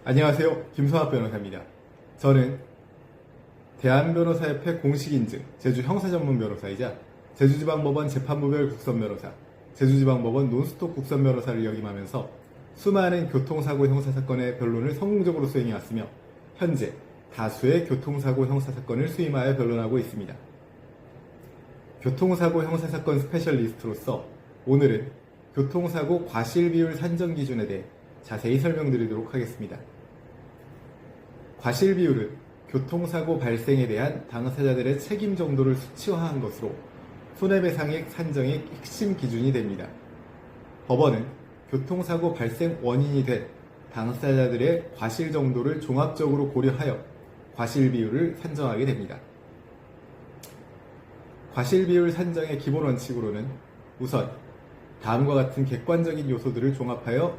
안녕하세요. 김성학 변호사입니다. 저는 대한변호사협회 공식인증 제주형사전문변호사이자 제주지방법원 재판부별 국선변호사, 제주지방법원 논스톱 국선변호사를 역임하면서 수많은 교통사고 형사사건의 변론을 성공적으로 수행해왔으며 현재 다수의 교통사고 형사사건을 수임하여 변론하고 있습니다. 교통사고 형사사건 스페셜리스트로서 오늘은 교통사고 과실비율 산정 기준에 대해 자세히 설명드리도록 하겠습니다. 과실비율은 교통사고 발생에 대한 당사자들의 책임 정도를 수치화한 것으로 손해배상액 산정의 핵심 기준이 됩니다. 법원은 교통사고 발생 원인이 된 당사자들의 과실 정도를 종합적으로 고려하여 과실비율을 산정하게 됩니다. 과실비율 산정의 기본 원칙으로는 우선 다음과 같은 객관적인 요소들을 종합하여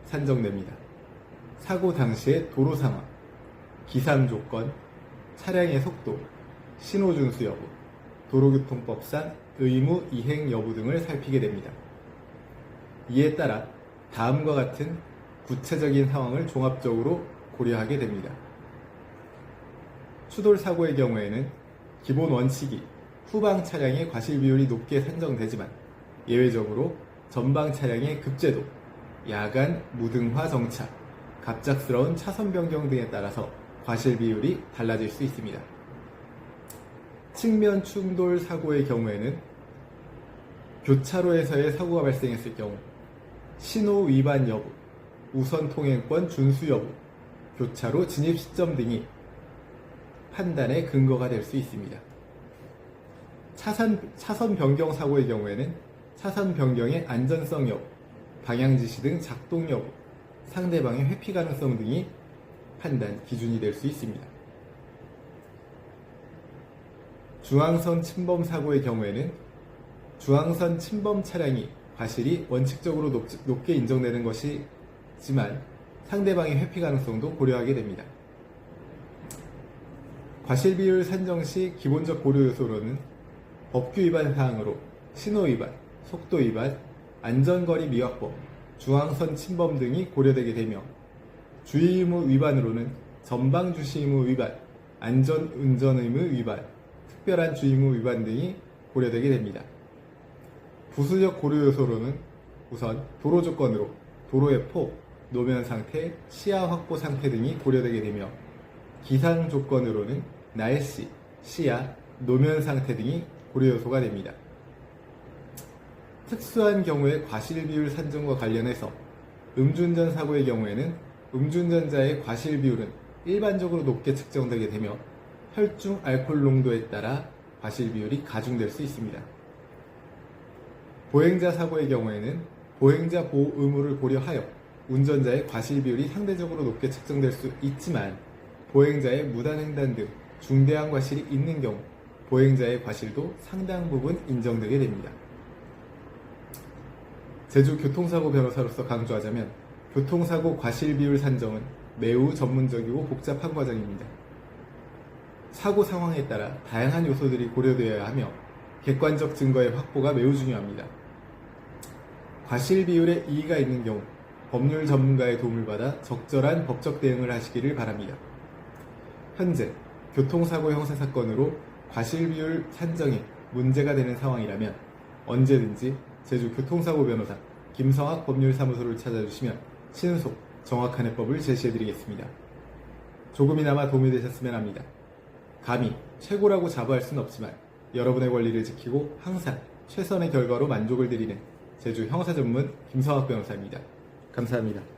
산정됩니다. 사고 당시의 도로 상황, 기상 조건, 차량의 속도, 신호 준수 여부, 도로교통법상 의무 이행 여부 등을 살피게 됩니다. 이에 따라 다음과 같은 구체적인 상황을 종합적으로 고려하게 됩니다. 추돌 사고의 경우에는 기본 원칙이 후방 차량의 과실 비율이 높게 산정되지만 예외적으로 전방 차량의 급제도, 야간 무등화 정차, 갑작스러운 차선 변경 등에 따라서 과실 비율이 달라질 수 있습니다. 측면 충돌 사고의 경우에는 교차로에서의 사고가 발생했을 경우 신호 위반 여부, 우선 통행권 준수 여부, 교차로 진입 시점 등이 판단의 근거가 될 수 있습니다. 차선 변경 사고의 경우에는 차선 변경의 안전성 여부, 방향 지시 등 작동 여부, 상대방의 회피 가능성 등이 판단 기준이 될 수 있습니다. 중앙선 침범 사고의 경우에는 중앙선 침범 차량이 과실이 원칙적으로 높게 인정되는 것이지만 상대방의 회피 가능성도 고려하게 됩니다. 과실비율 산정 시 기본적 고려 요소로는 법규 위반 사항으로 신호 위반, 속도 위반, 안전거리 미확보, 중앙선 침범 등이 고려되게 되며 주의 의무 위반으로는 전방 주시 의무 위반, 안전 운전 의무 위반, 특별한 주의 의무 위반 등이 고려되게 됩니다. 부수적 고려 요소로는 우선 도로 조건으로 도로의 폭, 노면 상태, 시야 확보 상태 등이 고려되게 되며 기상 조건으로는 날씨, 시야, 노면 상태 등이 고려 요소가 됩니다. 특수한 경우의 과실비율 산정과 관련해서 음주운전 사고의 경우에는 음주운전자의 과실비율은 일반적으로 높게 측정되게 되며 혈중 알코올 농도에 따라 과실비율이 가중될 수 있습니다. 보행자 사고의 경우에는 보행자 보호 의무를 고려하여 운전자의 과실비율이 상대적으로 높게 측정될 수 있지만 보행자의 무단횡단 등 중대한 과실이 있는 경우 보행자의 과실도 상당 부분 인정되게 됩니다. 제주 교통사고 변호사로서 강조하자면 교통사고 과실비율 산정은 매우 전문적이고 복잡한 과정입니다. 사고 상황에 따라 다양한 요소들이 고려되어야 하며 객관적 증거의 확보가 매우 중요합니다. 과실비율에 이의가 있는 경우 법률 전문가의 도움을 받아 적절한 법적 대응을 하시기를 바랍니다. 현재 교통사고 형사사건으로 과실비율 산정에 문제가 되는 상황이라면 언제든지 제주 교통사고 변호사 김성학 법률사무소를 찾아주시면 신속, 정확한 해법을 제시해드리겠습니다. 조금이나마 도움이 되셨으면 합니다. 감히 최고라고 자부할 수는 없지만 여러분의 권리를 지키고 항상 최선의 결과로 만족을 드리는 제주 형사전문 김성학 변호사입니다. 감사합니다.